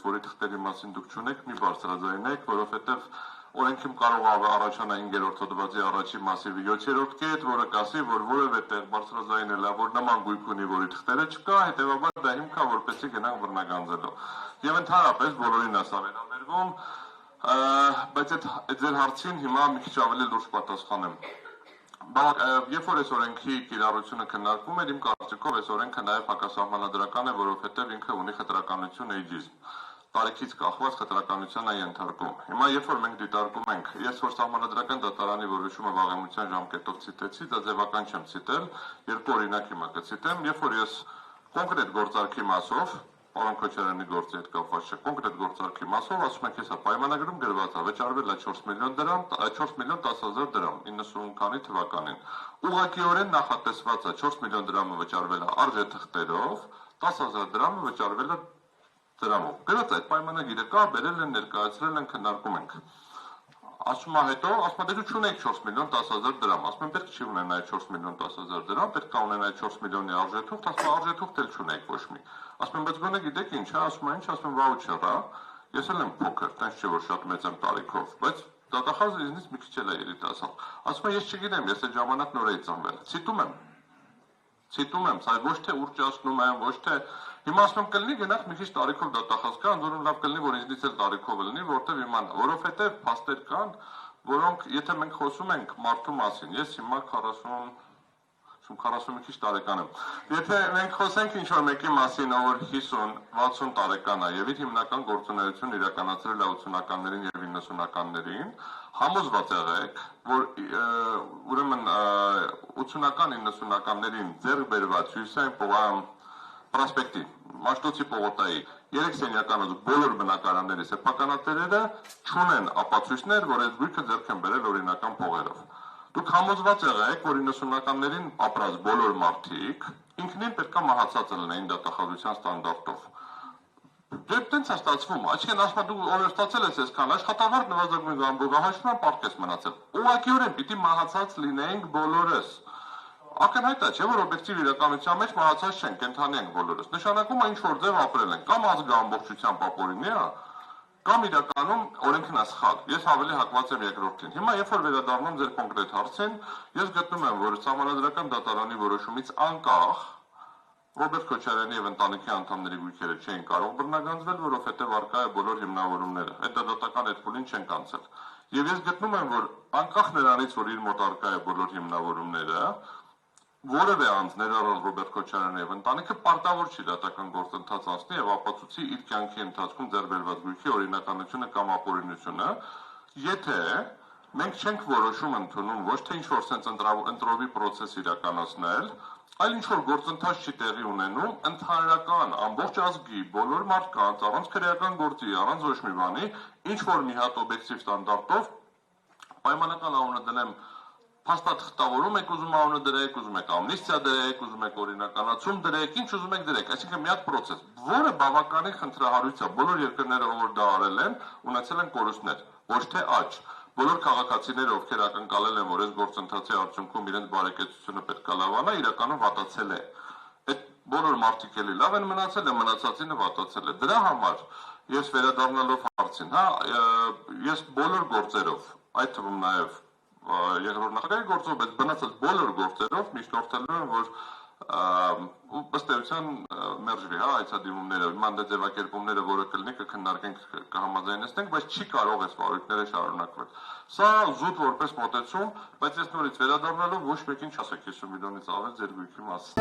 որի թղթերի մասին դուք չունեք, մի բարձրաձայնեք, որովհետև օրենքում կարող է առաջանա 5-րդ հոդվածի առաջի մասի 7-րդ կետ, որը կասի, որ որևէ տեղ բարձրաձայնելը, որ նման գույք ունի, որի թղթերը չկա, հետևաբար դա հիմք է, որպեսզի գնանք բռնագանձելու։ Եվ ընդհանրապես բոլորին է սա վերաբերվում, բայց այդ ձեր հարցին հիմա մի քիչ ավելի լուրջ պատասխանեմ։ Երբ որ այս օրենքի կիրառությունը քննարկվում էր, իմ կարծիքով այս օրենքը նաև հակասահմանադրական է, որովհետև ինքը ունի խտրականություն էյջիզմ, տարիքից կախված խտրականության է ենթարկում։ Հիմա երբ որ մենք դիտարկում ենք, ես որ սահմանադրական դատարանի որոշումը վաղեմության ժամկետով ցիտեցի, դա ձևական չեմ ցիտել, երկու օրինակ հիմա կցիտեմ, երբ որ ես կոնկրետ գործարքի մասով Պարոն Քոչարյանի գործի հետ կապված չէ, կոնկրետ գործարքի մասով ասում եք, հեսա պայմանագրում գրված է, վճարվել է 4 միլիոն դրամ, 4 միլիոն 10,000 դրամ 90-քանի թվականին։ Ուղղակիորեն նախատեսված է 4 միլիոն դրամը վճարվել է արժեթղթերով, 10,000 դրամը վճարվել է դրամով։ Գրած այդ պայմանագիրը կա, բերել են, ներկայացրել են, քննարկում ենք։ Ասում է հետո, ասում է դու չունեք 4 միլիոն 10,000 դրամ, ասում եմ պետք չի ունենա 4 միլիոն 10,000 դրամ, պետք է ունենա 4 միլիոնի արժեթուղթ, ասում է արժեթուղթ էլ չունեք ոչ մի։ Ասում եմ, բայց գոնե գիտեք ինչ, ասում է ինչ, ասում եմ վաուչեր է, ես էլ եմ փոքր, տենց չէ որ շատ մեծ եմ տարիքով, բայց դատախազը ինձնից մի քիչ էլ է երիտասարդ։ Ասում է ես չգիտեմ, ես այդ ժամանակ նոր էի ծնվել, ցիտում եմ, սա ոչ թե ուռճացնում եմ, ոչ թե հիմա ասում եմ կլինի գնանք մի քիչ տարիքով դատախազ կա, անդորում լավ կլինի որ ինձնից էլ տարիքով լինի, որտեվ իմանա, որովհետև փաստեր կան, որոնք եթե մենք խոսում ենք մարդու մասին, ես հիմա 40 մի քիչ տարեկան եմ։ Եթե մենք խոսենք ինչ-որ մեկի մասին, որ 50-60 տարեկան է եւ իր հիմնական գործունեությունն իրականացրել է 80-ականներին եւ 90-ականներին, համոզված եղեք, որ ուրեմն 80-ական 90-ականներին ձեռք բերված Հյուսիսային պրոսպեկտի, Մաշտոցի պողոտայի 3 սենյականոց բոլոր բնակարանների սեփականատերերը չունեն ապացույցներ, որ այդ գույքը ձեռք են բերել օրինական փողերով։ Դուք համոզված եղեք, որ 90-ականներին ապրած բոլոր մարդիկ ինքնին պետք է մահացած լինեին դատախազության ստանդարտով։ Դե տենց է ստացվում, այսինքն ասում եմ դու օրեր ստացել ես այսքան, աշխատավարձ նվազագույն զամբողահաշման պարտքես մնացել։ Ուղղակիորեն պիտի մահացած լինեինք բոլորս։ Ակնհայտ է, չէ՞ որ օբյեկտիվ իրականության մեջ մահացած չենք, կենդանի ենք բոլորս։ Նշանակում է ինչ որ ձև ապրել ենք, կամ ազգը ամբողջությամբ ապօրինի է, կամ իրականում օրենքն է սխալ։ Ես ավելի հակված եմ երկրորդին։ Հիմա երբ որ վերադառնում ձեր կոնկրետ հարցին, ես գտնում եմ, որ սահմանադրական դատարանի որոշումից անկախ Ռոբերտ Քոչարյանի եւ ընտանիքի անդամների գույքերը չէին կարող բռնագանձվել, որովհետեւ արկա է բոլոր հիմնավորումները։ Այդ դատական հետքուլին չեն կանցել։ Եվ ես գտնում եմ, որ անկախ նրանից, որ իր մոտ արկա է բոլոր հիմնավորումները, որևէ անձ ներառյալ Ռոբերտ Քոչարյանը եւ ընտանիքը պարտավոր չի դատական գործընթաց անցնի եւ ապացուցի իր կյանքի ընթացքում ձեռք բերված գույքի օրինականությունը կամ ապօրինությունը, եթե մենք չենք որոշում ընդունում ոչ թե ինչ-որ sense ընտրովի process իրականացնել, այլ ինչ-որ գործընթաց չի տեղի ունենում ընդհանրական ամբողջ ազգի բոլոր մարդկանց առանց քրեական գործի, առանց ոչ մի բանի, ինչ-որ մի հատ օբյեկտիվ ստանդարտով պայմանական անունը դնեմ փաստաթղթավորում եք ուզում անունը դրեք, ուզում եք ամնիստիա դրեք, ուզում եք օրինականացում դրեք, ինչ ուզում եք դրեք, այսինքն մի հատ process, որը բավականին խնդրահարույց է, բոլոր երկրները որ դա արել են, ունեցել են կորուստներ, ոչ թե աճ։ Բոլոր քաղաքացիները, ովքեր ակնկալել են, որ այս գործընթացի արդյունքում իրենց բարեկեցությունը պետք է լավանա, իրականում վատացել է։ Այդ բոլոր մարդիկ էլի լավ են մնացել, մնացածինը վատացել է։ Դրա համար ես վերադառնալով հարցին, ես բոլոր գործերով, այդ թվում նաև երկրորդ նախագահի գործով, բայց բնացած բոլոր գործերով միջնորդելու եմ, որ ըստ էության մերժվի, այցադիմումները, մանդ ձևակերպումները, որը կլինի կքննարկենք, կհամաձայնեցնենք, բայց չի կարող այս վարույթները շարունակվել։ Սա զուտ որպես մոտեցում, բայց ես նորից վերադառնալով ոչ մեկին չասեք 50 միլիոնից ավել ձեր գույքի մասին։